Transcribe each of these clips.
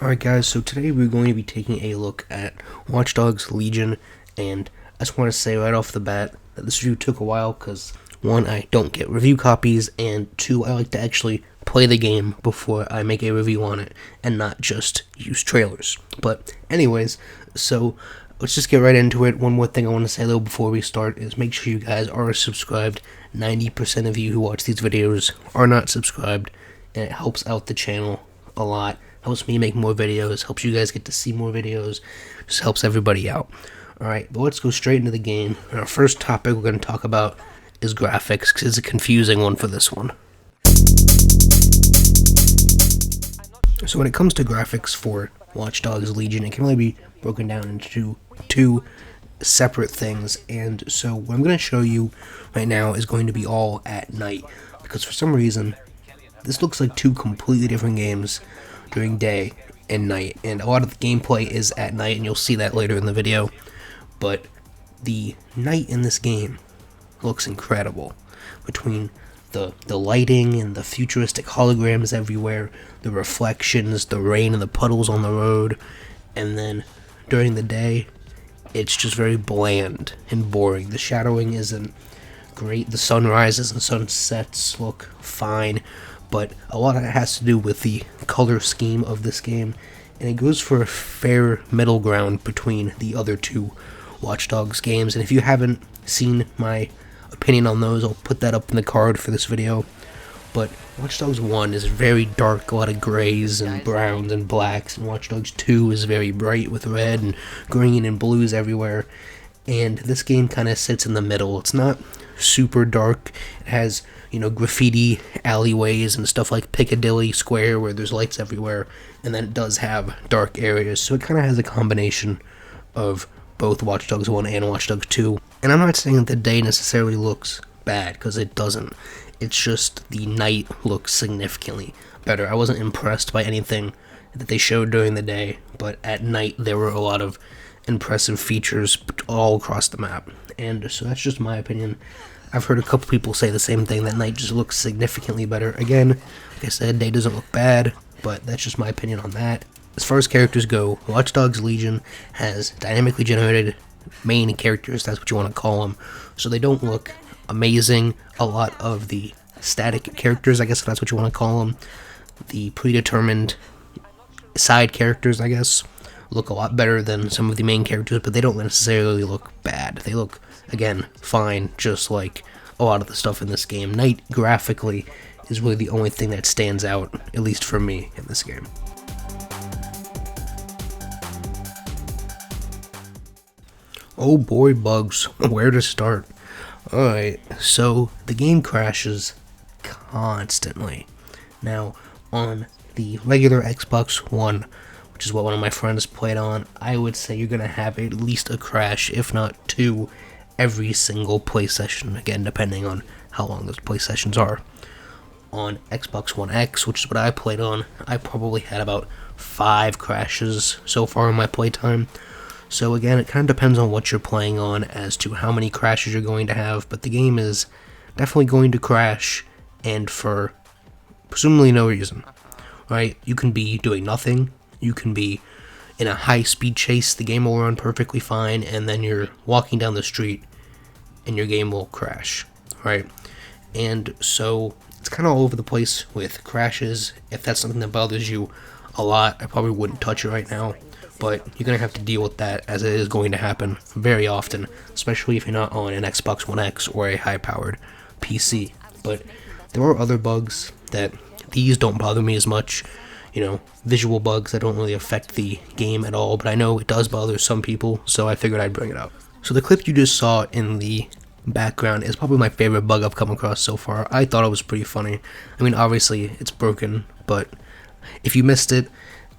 Alright guys, so today we're going to be taking a look at Watch Dogs Legion, and I just want to say right off the bat that this review took a while because, one, I don't get review copies, and two, I like to actually play the game before I make a review on it, and not just use trailers. But anyways, so let's just get right into it. One more thing I want to say though before we start is make sure you guys are subscribed. 90% of you who watch these videos are not subscribed, and it helps out the channel a lot. Helps me make more videos, helps you guys get to see more videos, just helps everybody out. Alright, but let's go straight into the game. And our first topic we're going to talk about is graphics, because it's a confusing one for this one. So when it comes to graphics for Watch Dogs Legion, it can really be broken down into two separate things. And so what I'm going to show you right now is going to be all at night, because for some reason, this looks like two completely different games during day and night, and a lot of the gameplay is at night, and you'll see that later in the video. But the night in this game looks incredible, between the lighting and the futuristic holograms everywhere, the reflections, the rain and the puddles on the road, and then during the day it's just very bland and boring. The shadowing isn't great, the sunrises and sunsets look fine, but a lot of it has to do with the color scheme of this game, and it goes for a fair middle ground between the other two Watch Dogs games. And if you haven't seen my opinion on those, I'll put that up in the card for this video. But Watch Dogs 1 is very dark, a lot of grays and browns and blacks, and Watch Dogs 2 is very bright with red and green and blues everywhere. And this game kind of sits in the middle. It's not super dark. It has, graffiti alleyways and stuff like Piccadilly Square where there's lights everywhere, and then it does have dark areas, so it kind of has a combination of both Watch Dogs 1 and Watch Dogs 2. And I'm not saying that the day necessarily looks bad, because it doesn't. It's just the night looks significantly better. I wasn't impressed by anything that they showed during the day, but at night there were a lot of impressive features all across the map. And so that's just my opinion. I've heard a couple people say the same thing, that night just looks significantly better. Again, like I said, day doesn't look bad, but that's just my opinion on that. As far as characters go, Watch Dogs Legion has dynamically generated main characters, that's what you want to call them, so they don't look amazing. A lot of the static characters, I guess if that's what you want to call them, the predetermined side characters, I guess, look a lot better than some of the main characters, but they don't necessarily look bad. They look, again, fine, just like a lot of the stuff in this game. Night, graphically, is really the only thing that stands out, at least for me, in this game. Oh boy, bugs, where to start? Alright, so the game crashes constantly. Now, on the regular Xbox One, which is what one of my friends played on, I would say you're going to have at least a crash, if not two, every single play session, again, depending on how long those play sessions are. On Xbox One X, which is what I played on, I probably had about 5 crashes so far in my playtime. So again, it kind of depends on what you're playing on as to how many crashes you're going to have, but the game is definitely going to crash, and for presumably no reason, right? You can be doing nothing, you can be in a high-speed chase, the game will run perfectly fine, and then you're walking down the street, and your game will crash, right? And so, it's kind of all over the place with crashes. If that's something that bothers you a lot, I probably wouldn't touch it right now, but you're going to have to deal with that, as it is going to happen very often, especially if you're not on an Xbox One X or a high-powered PC. But there are other bugs that these don't bother me as much, visual bugs that don't really affect the game at all, but I know it does bother some people, so I figured I'd bring it up. So the clip you just saw in the background is probably my favorite bug I've come across so far. I thought it was pretty funny. I mean, obviously, it's broken, but if you missed it,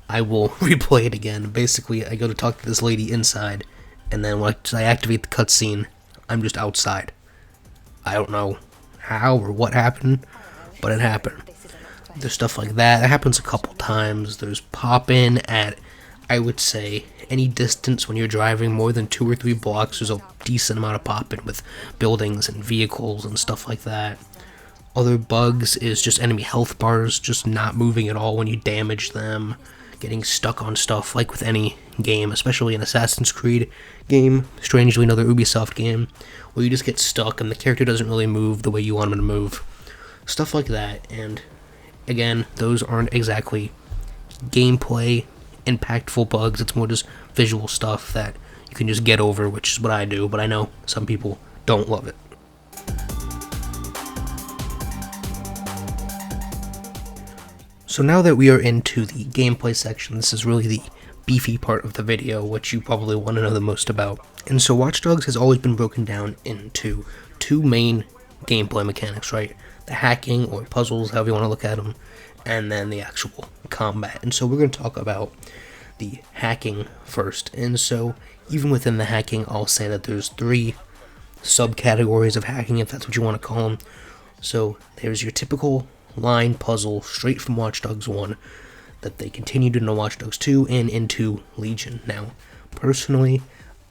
I will replay it again. Basically, I go to talk to this lady inside, and then once I activate the cutscene, I'm just outside. I don't know how or what happened, but it happened. There's stuff like that. That happens a couple times. There's pop-in at, I would say, any distance when you're driving more than 2 or 3 blocks. There's a decent amount of pop-in with buildings and vehicles and stuff like that. Other bugs is just enemy health bars just not moving at all when you damage them. getting stuck on stuff like with any game, especially an Assassin's Creed game, strangely another Ubisoft game, where you just get stuck and the character doesn't really move the way you want him to move. Stuff like that, and again, those aren't exactly gameplay impactful bugs. It's more just visual stuff that you can just get over, which is what I do, but I know some people don't love it. So now that we are into the gameplay section, this is really the beefy part of the video, which you probably want to know the most about. And so Watch Dogs has always been broken down into two main gameplay mechanics, right? The hacking, or puzzles, however you want to look at them, and then the actual combat. And so we're going to talk about the hacking first. And so even within the hacking, I'll say that there's three subcategories of hacking, if that's what you want to call them. So there's your typical line puzzle straight from Watch Dogs 1 that they continued into Watch Dogs 2 and into Legion. Now, personally,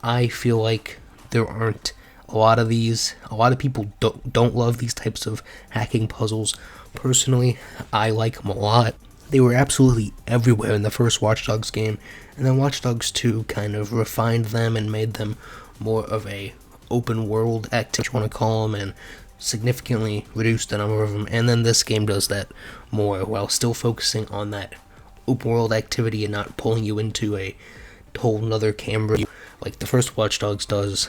I feel like there aren't a lot of these. A lot of people don't love these types of hacking puzzles. Personally, I like them a lot. They were absolutely everywhere in the first Watch Dogs game, and then Watch Dogs 2 kind of refined them and made them more of a open world activity, if you want to call them, and significantly reduced the number of them. And then this game does that more, while still focusing on that open world activity and not pulling you into a whole nother camera like the first Watch Dogs does.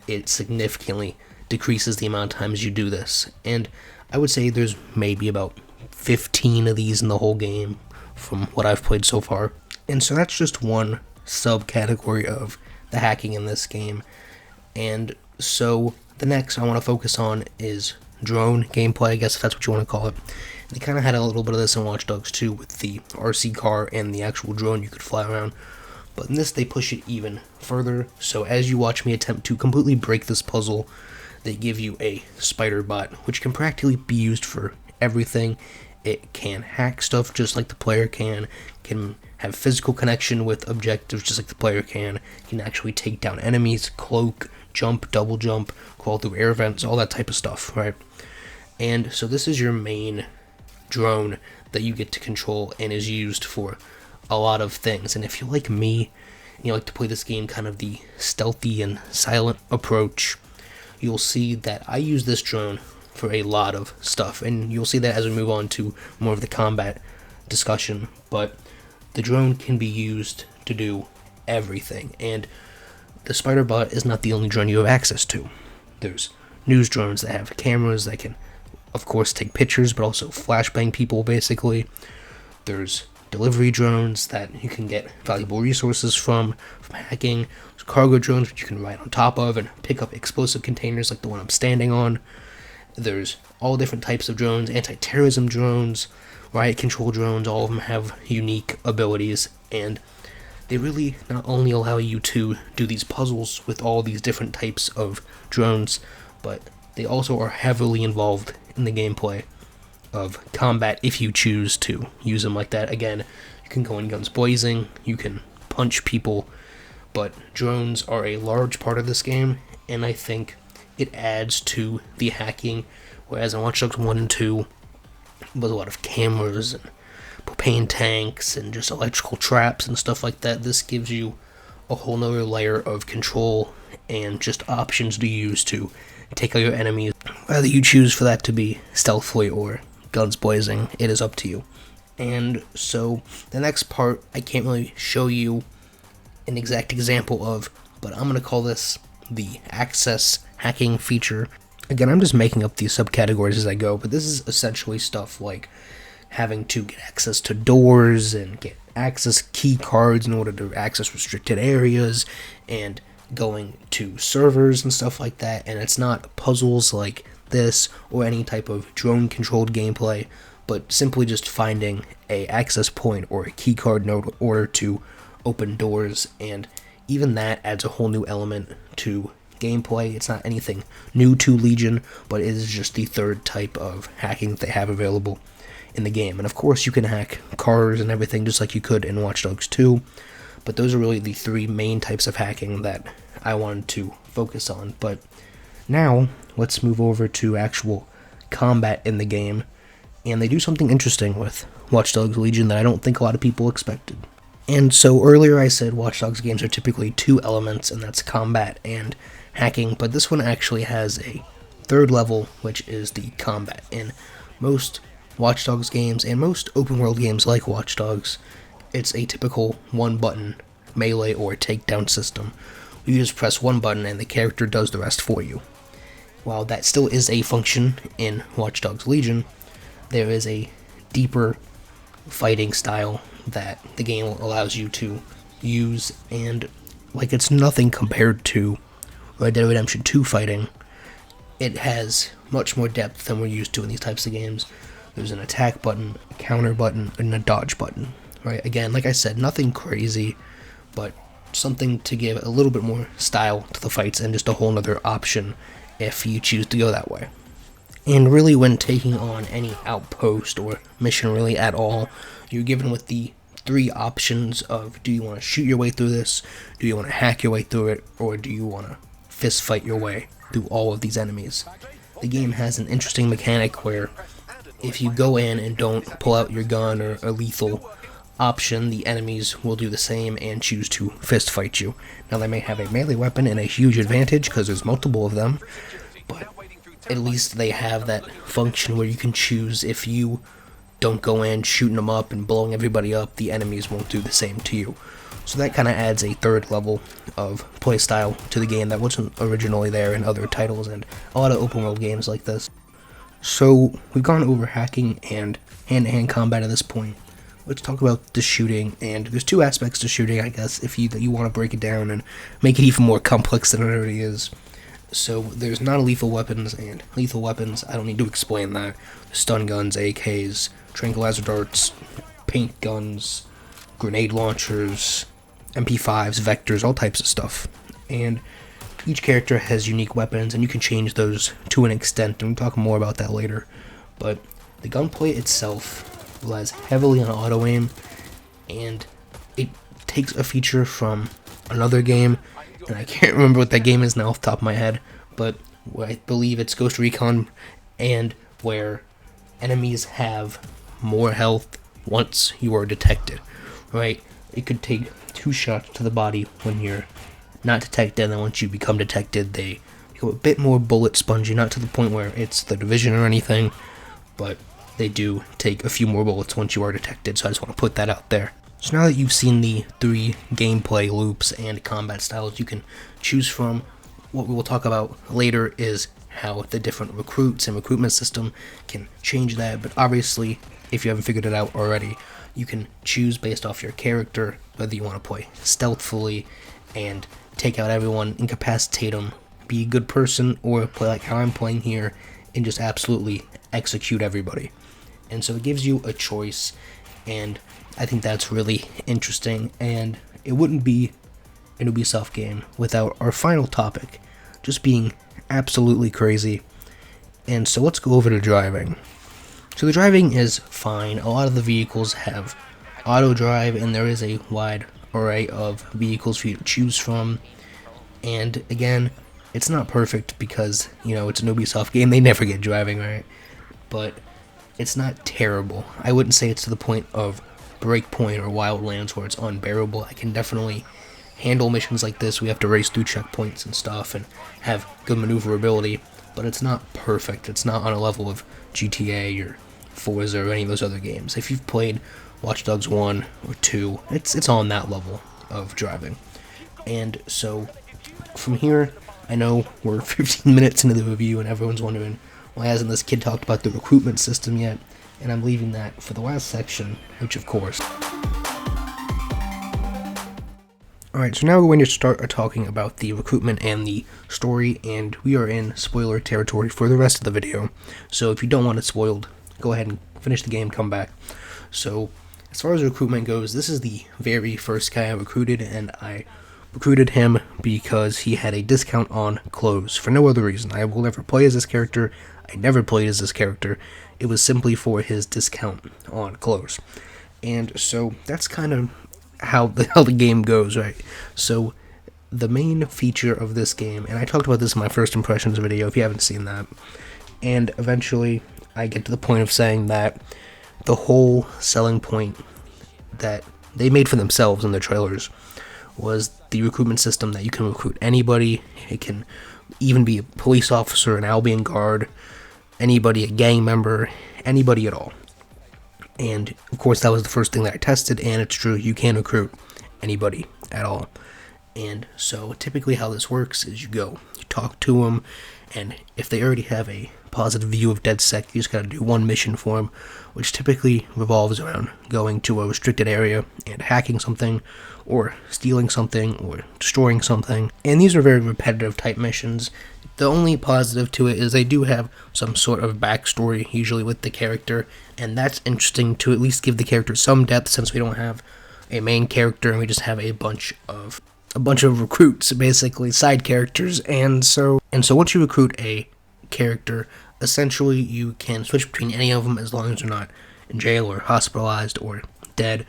It significantly decreases the amount of times you do this, and I would say there's maybe about 15 of these in the whole game from what I've played so far. And so that's just one subcategory of the hacking in this game. And so the next I want to focus on is drone gameplay, I guess if that's what you want to call it. They kind of had a little bit of this in Watch Dogs 2 with the RC car and the actual drone you could fly around. But in this, they push it even further. So as you watch me attempt to completely break this puzzle, they give you a spider bot, which can practically be used for everything. It can hack stuff just like the player can have physical connection with objectives just like the player can actually take down enemies, cloak, jump, double jump, crawl through air vents, all that type of stuff, right? And so this is your main drone that you get to control and is used for a lot of things. And if you like me, and you like to play this game kind of the stealthy and silent approach, you'll see that I use this drone for a lot of stuff, and you'll see that as we move on to more of the combat discussion. But the drone can be used to do everything, and the spider bot is not the only drone you have access to. There's news drones that have cameras that can, of course, take pictures, but also flashbang people, basically. There's delivery drones that you can get valuable resources from hacking. There's cargo drones which you can ride on top of and pick up explosive containers like the one I'm standing on. There's all different types of drones, anti-terrorism drones, riot control drones. All of them have unique abilities, and they really not only allow you to do these puzzles with all these different types of drones, but they also are heavily involved in the gameplay of combat if you choose to use them like that. Again, you can go in guns blazing, you can punch people, but drones are a large part of this game, and I think it adds to the hacking, whereas in Watch Dogs 1 and 2, with a lot of cameras and propane tanks and just electrical traps and stuff like that, this gives you a whole nother layer of control and just options to use to take out your enemies. Whether you choose for that to be stealthily or guns blazing, it is up to you. And so the next part I can't really show you an exact example of, but I'm going to call this the access hacking feature. Again, I'm just making up these subcategories as I go, but this is essentially stuff like having to get access to doors and get access key cards in order to access restricted areas, and going to servers and stuff like that. And it's not puzzles like this or any type of drone controlled gameplay, but simply just finding a access point or a key card in order to open doors. And even that adds a whole new element to gameplay. It's not anything new to Legion, but it is just the third type of hacking that they have available in the game. And of course you can hack cars and everything just like you could in Watch Dogs 2, but those are really the three main types of hacking that I wanted to focus on. But now let's move over to actual combat in the game, and they do something interesting with Watch Dogs Legion that I don't think a lot of people expected. And so earlier I said Watch Dogs games are typically two elements, and that's combat and hacking, but this one actually has a third level, which is the combat. In most Watch Dogs games and most open world games like Watch Dogs, it's a typical one button melee or takedown system. You just press one button and the character does the rest for you. While that still is a function in Watch Dogs Legion, there is a deeper fighting style that the game allows you to use, and like it's nothing compared to Red Dead Redemption 2 fighting. It has much more depth than we're used to in these types of games. There's an attack button, a counter button, and a dodge button. Right? Again, like I said, nothing crazy, but something to give a little bit more style to the fights and just a whole other option if you choose to go that way. And really, when taking on any outpost or mission really at all, you're given with the three options of, do you want to shoot your way through this, do you want to hack your way through it, or do you want to fist fight your way through all of these enemies. The game has an interesting mechanic where if you go in and don't pull out your gun or a lethal option, the enemies will do the same and choose to fist fight you. Now they may have a melee weapon and a huge advantage because there's multiple of them, but at least they have that function where you can choose. If you don't go in shooting them up and blowing everybody up, the enemies won't do the same to you. So that kind of adds a third level of playstyle to the game that wasn't originally there in other titles and a lot of open world games like this. So we've gone over hacking and hand-to-hand combat at this point. Let's talk about the shooting, and there's two aspects to shooting, I guess, if you want to break it down and make it even more complex than it already is. So there's non-lethal weapons and lethal weapons. I don't need to explain that. Stun guns, AKs, tranquilizer darts, paint guns, grenade launchers, MP5s, vectors, all types of stuff. And each character has unique weapons, and you can change those to an extent, and we'll talk more about that later. But the gunplay itself relies heavily on auto-aim, and it takes a feature from another game, and I can't remember what that game is now off the top of my head, but I believe it's Ghost Recon, and where enemies have more health once you are detected, right? It could take 2 shots to the body when you're not detected, and then once you become detected, they go a bit more bullet spongy, not to the point where it's The Division or anything, but they do take a few more bullets once you are detected, so I just want to put that out there. So now that you've seen the 3 gameplay loops and combat styles you can choose from, what we will talk about later is how the different recruits and recruitment system can change that, but obviously, if you haven't figured it out already, you can choose based off your character whether you want to play stealthfully and take out everyone, incapacitate them, be a good person, or play like how I'm playing here and just absolutely execute everybody. And so it gives you a choice, and I think that's really interesting, and it wouldn't be an Ubisoft game without our final topic just being absolutely crazy. And so let's go over to driving. So the driving is fine. A lot of the vehicles have auto drive, and there is a wide array of vehicles for you to choose from. And again, it's not perfect because, it's an Ubisoft game. They never get driving right. But it's not terrible. I wouldn't say it's to the point of Breakpoint or Wildlands where it's unbearable. I can definitely handle missions like this. We have to race through checkpoints and stuff and have good maneuverability, but it's not perfect. It's not on a level of GTA or Forza or any of those other games. If you've played Watch Dogs 1 or 2, it's on that level of driving. And so from here, I know we're 15 minutes into the review and everyone's wondering, why hasn't this kid talked about the recruitment system yet? And I'm leaving that for the last section, which of course. Alright, so now we're going to start talking about the recruitment and the story, and we are in spoiler territory for the rest of the video. So if you don't want it spoiled, go ahead and finish the game, come back. So as far as recruitment goes, this is the very first guy I recruited, and I recruited him because he had a discount on clothes for no other reason. I will never play as this character. I never played as this character. It was simply for his discount on clothes. And so that's kind of how the game goes, right? So the main feature of this game, and I talked about this in my first impressions video if you haven't seen that, and eventually I get to the point of saying that the whole selling point that they made for themselves in their trailers was the recruitment system that you can recruit anybody. It can even be a police officer, an Albion guard, anybody, a gang member, anybody at all. And of course, that was the first thing that I tested, and it's true, you can recruit anybody at all. And so typically how this works is you talk to them, and if they already have a positive view of DedSec, you just gotta do one mission for them, which typically revolves around going to a restricted area and hacking something, or stealing something, or destroying something. And these are very repetitive type missions. The only positive to it is they do have some sort of backstory, usually with the character, and that's interesting to at least give the character some depth, since we don't have a main character and we just have a bunch of recruits, basically side characters. And so once you recruit a character, essentially you can switch between any of them as long as they're not in jail or hospitalized or dead.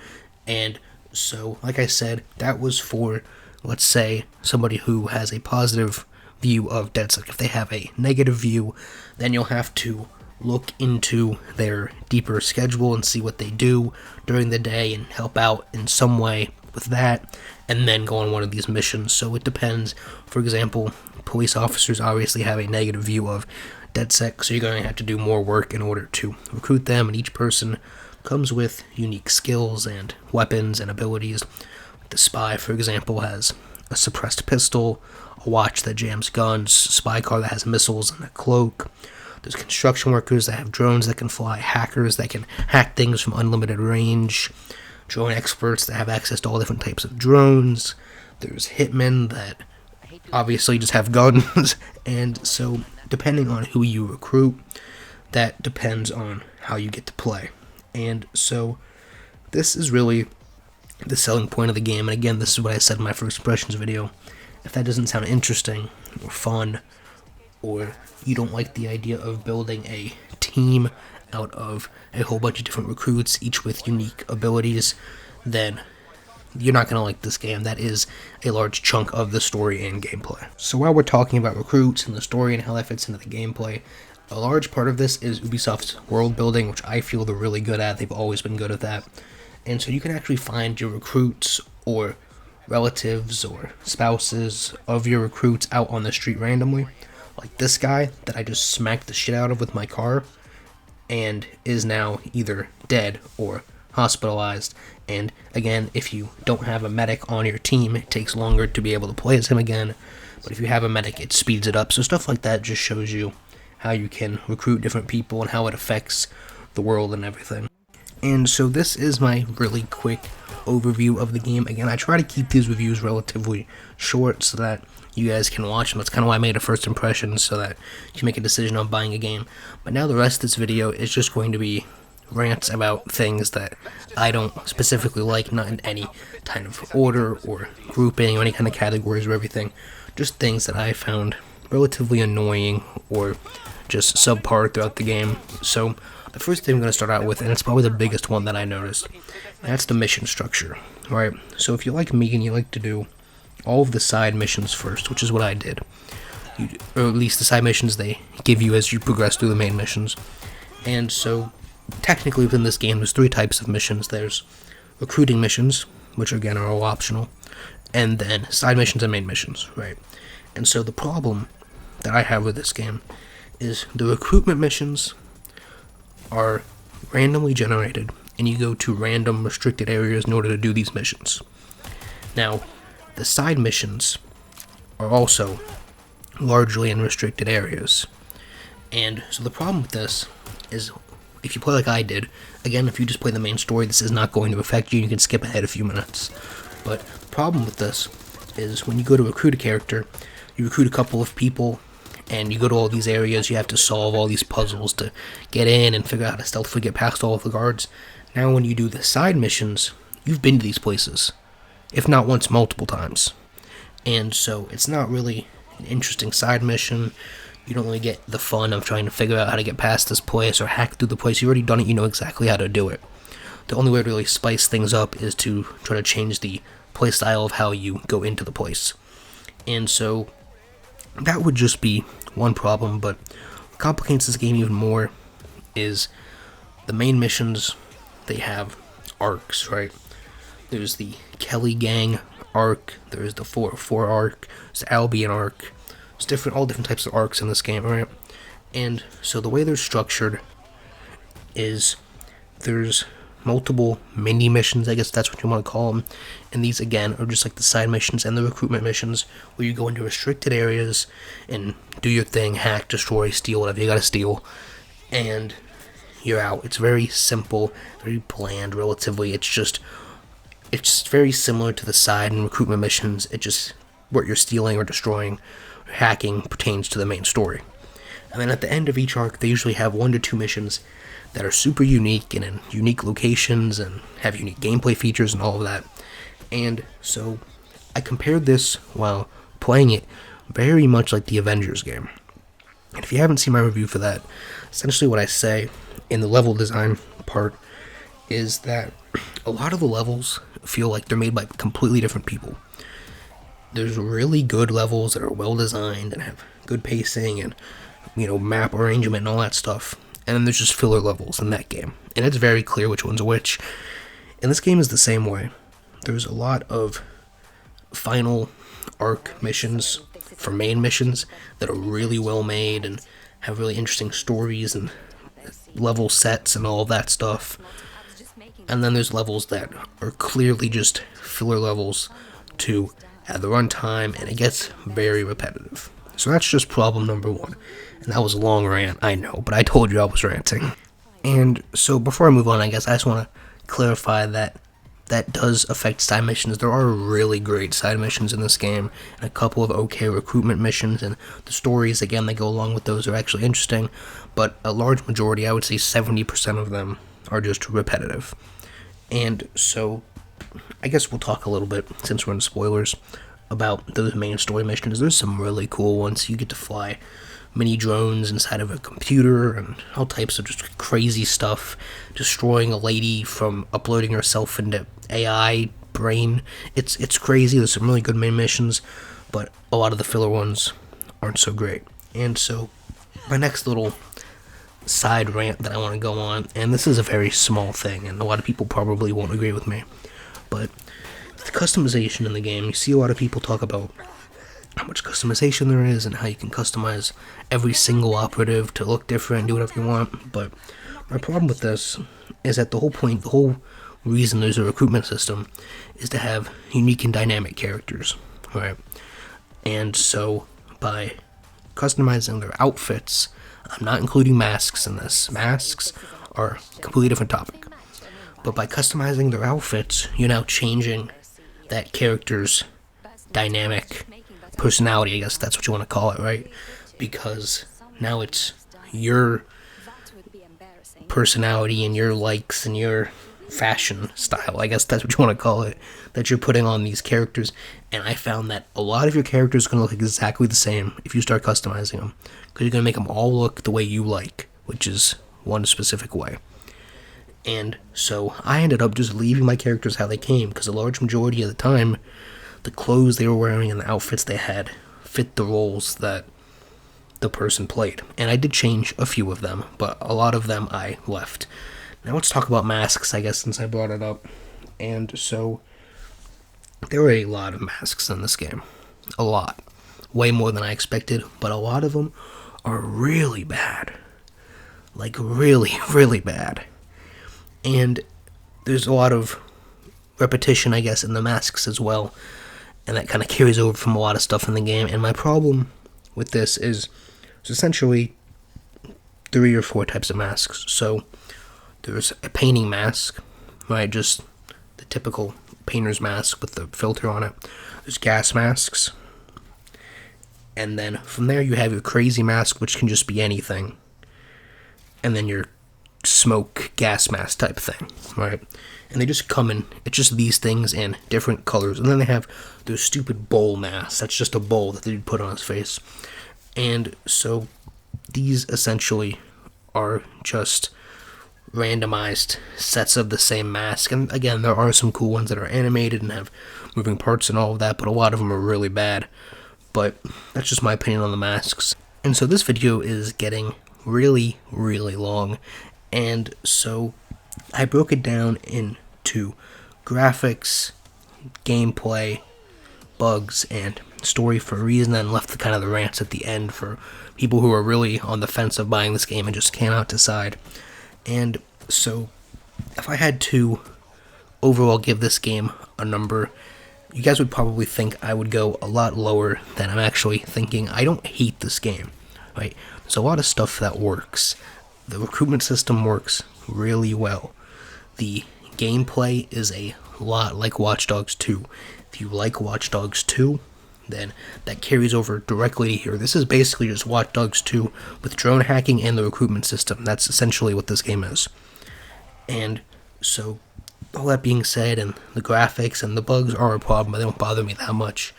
And so, like I said, that was for, let's say, somebody who has a positive view of DedSec. If they have a negative view, then you'll have to look into their deeper schedule and see what they do during the day and help out in some way with that, and then go on one of these missions. So it depends. For example, police officers obviously have a negative view of DedSec, so you're going to have to do more work in order to recruit them, and each person comes with unique skills and weapons and abilities. The spy, for example, has a suppressed pistol, a watch that jams guns, a spy car that has missiles, and a cloak. There's construction workers that have drones that can fly, hackers that can hack things from unlimited range, drone experts that have access to all different types of drones. There's hitmen that obviously just have guns. And so, depending on who you recruit, that depends on how you get to play. And so, this is really the selling point of the game. And again, this is what I said in my first impressions video. If that doesn't sound interesting or fun, or you don't like the idea of building a team out of a whole bunch of different recruits, each with unique abilities, then you're not going to like this game. That is a large chunk of the story and gameplay. So while we're talking about recruits and the story and how that fits into the gameplay, a large part of this is Ubisoft's world building, which I feel they're really good at. They've always been good at that. And so you can actually find your recruits or relatives or spouses of your recruits out on the street randomly. Like this guy that I just smacked the shit out of with my car and is now either dead or hospitalized. And again, if you don't have a medic on your team, it takes longer to be able to play as him again. But if you have a medic, it speeds it up. So stuff like that just shows you how you can recruit different people and how it affects the world and everything. And so this is my really quick overview of the game. Again, I try to keep these reviews relatively short so that you guys can watch them. That's kind of why I made a first impression, so that you can make a decision on buying a game. But now the rest of this video is just going to be rants about things that I don't specifically like, not in any kind of order or grouping or any kind of categories or everything. Just things that I found relatively annoying or just subpar throughout the game. So the first thing I'm going to start out with, and it's probably the biggest one that I noticed, and that's the mission structure. Right? So if you're like me and you like to do all of the side missions first, which is what I did, or at least the side missions they give you as you progress through the main missions. And so technically within this game there's three types of missions. There's recruiting missions, which again are all optional, and then side missions and main missions, right? And so the problem that I have with this game is the recruitment missions are randomly generated, and you go to random restricted areas in order to do these missions. Now, the side missions are also largely in restricted areas. And so the problem with this is, if you play like I did, again, if you just play the main story, this is not going to affect you. You can skip ahead a few minutes. But the problem with this is when you go to recruit a character, you recruit a couple of people, and you go to all these areas, you have to solve all these puzzles to get in and figure out how to stealthily get past all of the guards. Now when you do the side missions, you've been to these places, if not once, multiple times. And so it's not really an interesting side mission. You don't really get the fun of trying to figure out how to get past this place or hack through the place. You've already done it, you know exactly how to do it. The only way to really spice things up is to try to change the playstyle of how you go into the place. And so that would just be one problem, but what complicates this game even more is the main missions, they have arcs, right? There's the Kelly Gang arc, there's the 404 arc, there's the Albion arc. There's all different types of arcs in this game, right? And so the way they're structured is there's multiple mini missions, I guess that's what you want to call them. And these, again, are just like the side missions and the recruitment missions where you go into restricted areas and do your thing, hack, destroy, steal, whatever you gotta steal. And you're out. It's very simple, very bland, relatively. It's very similar to the side and recruitment missions. It just, what you're stealing or destroying or hacking pertains to the main story. And then at the end of each arc, they usually have 1 to 2 missions that are super unique and in unique locations and have unique gameplay features and all of that. And so I compared this while playing it very much like the Avengers game. And if you haven't seen my review for that, essentially what I say in the level design part is that a lot of the levels feel like they're made by completely different people. There's really good levels that are well designed and have good pacing and, map arrangement and all that stuff. And then there's just filler levels in that game. And it's very clear which one's which. And this game is the same way. There's a lot of final arc missions for main missions that are really well made and have really interesting stories and level sets and all of that stuff. And then there's levels that are clearly just filler levels to add the runtime, and it gets very repetitive. So that's just problem number 1. And that was a long rant, I know, but I told you I was ranting. And so before I move on, I guess I just want to clarify that does affect side missions. There are really great side missions in this game, and a couple of okay recruitment missions, and the stories, again, that go along with those are actually interesting, but a large majority, I would say 70% of them, are just repetitive. And so I guess we'll talk a little bit, since we're in spoilers, about those main story missions. There's some really cool ones. You get to fly mini drones inside of a computer and all types of just crazy stuff, destroying a lady from uploading herself into AI brain. It's crazy. There's some really good main missions, but a lot of the filler ones aren't so great. And so my next little side rant that I want to go on, and this is a very small thing, and a lot of people probably won't agree with me, but the customization in the game. You see a lot of people talk about how much customization there is and how you can customize every single operative to look different and do whatever you want. But my problem with this is that the whole reason there's a recruitment system is to have unique and dynamic characters, right? And so by customizing their outfits, I'm not including masks in this. Masks are a completely different topic. But by customizing their outfits, you're now changing that character's dynamic personality, I guess that's what you want to call it, right? Because now it's your personality and your likes and your fashion style, I guess that's what you want to call it, that you're putting on these characters. And I found that a lot of your characters are going to look exactly the same if you start customizing them, because you're going to make them all look the way you like, which is one specific way. And so I ended up just leaving my characters how they came, because a large majority of the time, the clothes they were wearing and the outfits they had fit the roles that the person played. And I did change a few of them, but a lot of them I left. Now let's talk about masks, I guess, since I brought it up. And so there were a lot of masks in this game. A lot. Way more than I expected, but a lot of them are really bad. Like really, really bad. And there's a lot of repetition, I guess, in the masks as well. And that kind of carries over from a lot of stuff in the game. And my problem with this is essentially 3 or 4 types of masks. So there's a painting mask, right? Just the typical painter's mask with the filter on it. There's gas masks. And then from there you have your crazy mask, which can just be anything. And then your smoke gas mask type thing, right? And they just come in, it's just these things in different colors. And then they have those stupid bowl masks. That's just a bowl that they put on his face. And so these essentially are just randomized sets of the same mask. And again, there are some cool ones that are animated and have moving parts and all of that, but a lot of them are really bad. But that's just my opinion on the masks. And so this video is getting really, really long. And so I broke it down into graphics, gameplay, bugs, and story for a reason, and left the kind of the rants at the end for people who are really on the fence of buying this game and just cannot decide. And so, if I had to overall give this game a number, you guys would probably think I would go a lot lower than I'm actually thinking. I don't hate this game, right? There's a lot of stuff that works. The recruitment system works really well. The gameplay is a lot like Watch Dogs 2. If you like Watch Dogs 2, then that carries over directly to here. This is basically just Watch Dogs 2 with drone hacking and the recruitment system. That's essentially what this game is. And so, all that being said, and the graphics and the bugs are a problem, but they don't bother me that much,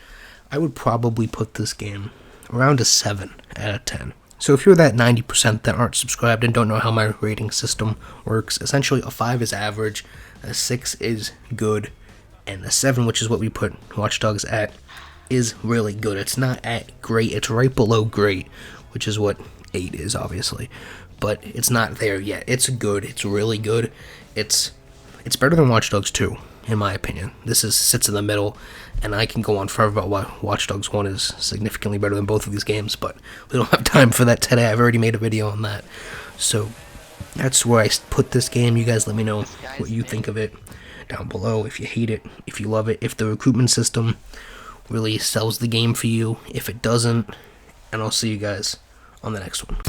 I would probably put this game around a 7 out of 10. So if you're that 90% that aren't subscribed and don't know how my rating system works, essentially a 5 is average, a 6 is good, and a 7, which is what we put Watch Dogs at, is really good. It's not at great, it's right below great, which is what 8 is, obviously. But it's not there yet. It's good, it's really good. It's better than Watch Dogs 2, in my opinion. This sits in the middle, and I can go on forever about why Watch Dogs 1 is significantly better than both of these games, but we don't have time for that today. I've already made a video on that. So, that's where I put this game. You guys let me know what you think of it down below, if you hate it, if you love it, if the recruitment system really sells the game for you, if it doesn't, and I'll see you guys on the next one.